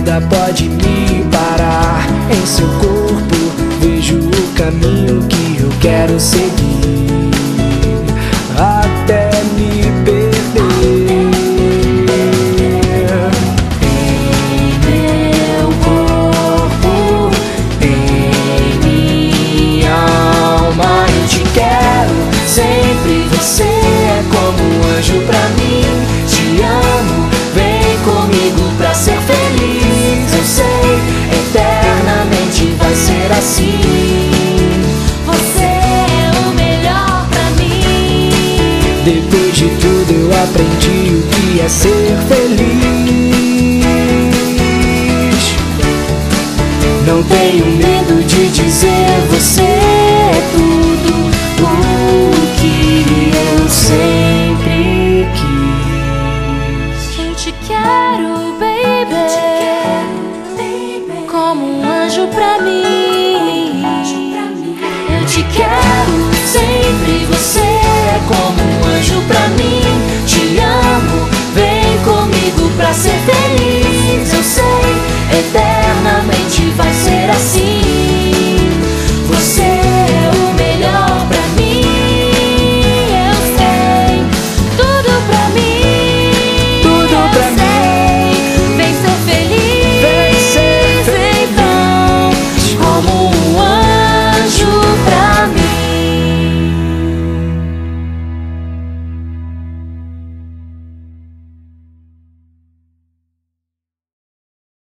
nada pode me parar. Em seu corpo vejo o caminho que eu quero seguir, até me perder. Em meu corpo, em minha alma, eu te quero sempre. Você é como um anjo pra mim. Te amo, vem comigo pra ser feliz. Eu sei, eternamente vai ser assim. Você é o melhor pra mim. Depois de tudo eu aprendi o que é ser feliz. Não tenho medo de dizer: você é tudo o que eu sei.